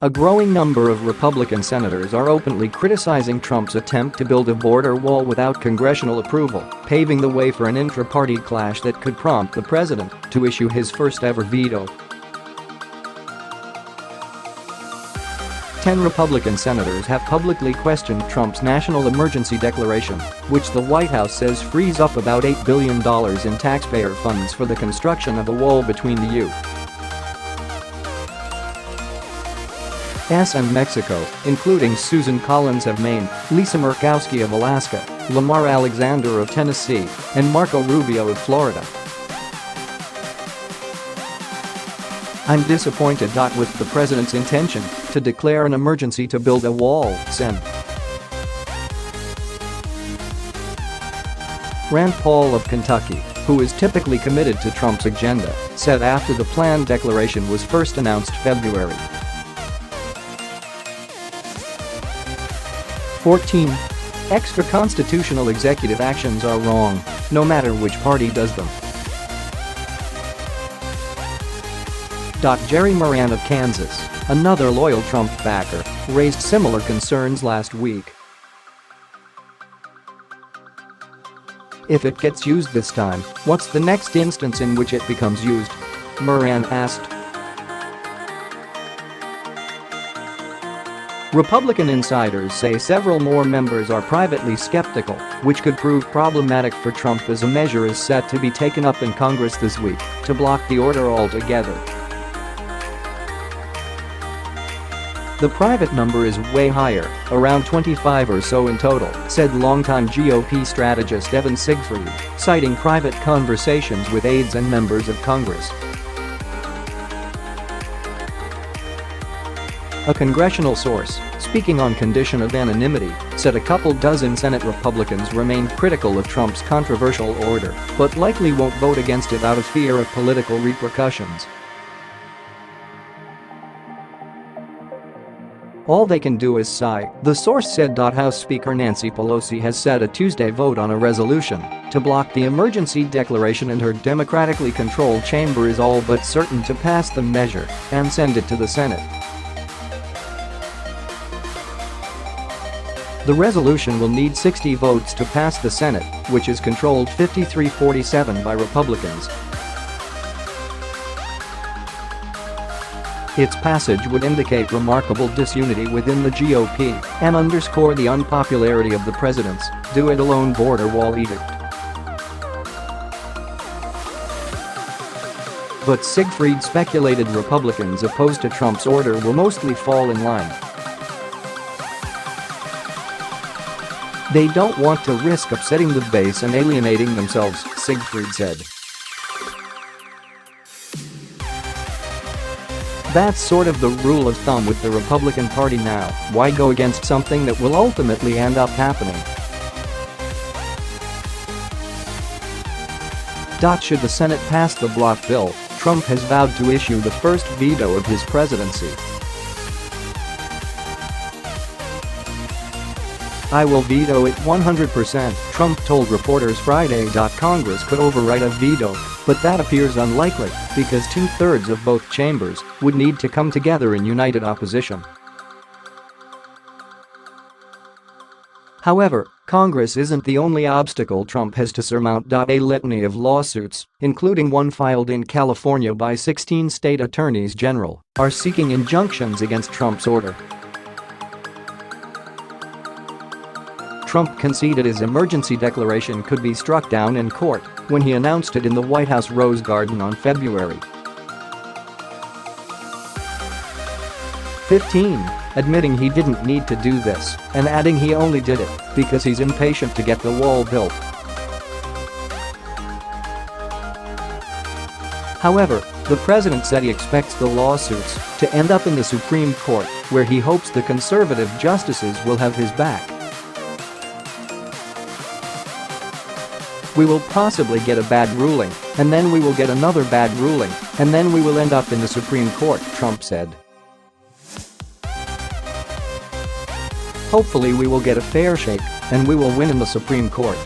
A growing number of Republican senators are openly criticizing Trump's attempt to build a border wall without congressional approval, paving the way for an intra-party clash that could prompt the president to issue his first-ever veto. 10 Republican senators have publicly questioned Trump's national emergency declaration, which the White House says frees up about $8 billion in taxpayer funds for the construction of a wall between the U.S. and Mexico, including Susan Collins of Maine, Murkowski of Alaska, Lamar Alexander of Tennessee, and Marco Rubio of Florida. "I'm disappointed with the president's intention to declare an emergency to build a wall," Sen. Rand Paul of Kentucky, who is typically committed to Trump's agenda, said after the planned declaration was first announced February. 14. Extra-constitutional executive actions are wrong, no matter which party does them. Jerry Moran of Kansas, another loyal Trump backer, raised similar concerns last week. "If it gets used this time, what's the next instance in which it becomes used?" Moran asked. Republican insiders say several more members are privately skeptical, which could prove problematic for Trump as a measure is set to be taken up in Congress this week to block the order altogether. The private number is way higher, around 25 or so in total, said longtime GOP strategist Evan Siegfried, citing private conversations with aides and members of Congress. A congressional source, speaking on condition of anonymity, said a couple dozen Senate Republicans remain critical of Trump's controversial order, but likely won't vote against it out of fear of political repercussions. "All they can do is sigh," the source said. House Speaker Nancy Pelosi has set a Tuesday vote on a resolution to block the emergency declaration, and her democratically controlled chamber is all but certain to pass the measure and send it to the Senate. The resolution will need 60 votes to pass the Senate, which is controlled 53-47 by Republicans. Its passage would indicate remarkable disunity within the GOP and underscore the unpopularity of the president's do-it-alone border wall edict. But Siegfried speculated Republicans opposed to Trump's order will mostly fall in line. "They don't want to risk upsetting the base and alienating themselves," Siegfried said. "That's sort of the rule of thumb with the Republican Party now. Why go against something that will ultimately end up happening?" Should the Senate pass the block bill, Trump has vowed to issue the first veto of his presidency. "I will veto it 100%, Trump told reporters Friday. Congress could override a veto, but that appears unlikely because 2/3 of both chambers would need to come together in united opposition. However, Congress isn't the only obstacle Trump has to surmount. A litany of lawsuits, including one filed in California by 16 state attorneys general, are seeking injunctions against Trump's order. Trump conceded his emergency declaration could be struck down in court when he announced it in the White House Rose Garden on February 15, admitting he didn't need to do this and adding he only did it because he's impatient to get the wall built. However, the president said he expects the lawsuits to end up in the Supreme Court, where he hopes the conservative justices will have his back. "We will possibly get a bad ruling, and then we will get another bad ruling, and then we will end up in the Supreme Court," Trump said. "Hopefully we will get a fair shake, and we will win in the Supreme Court."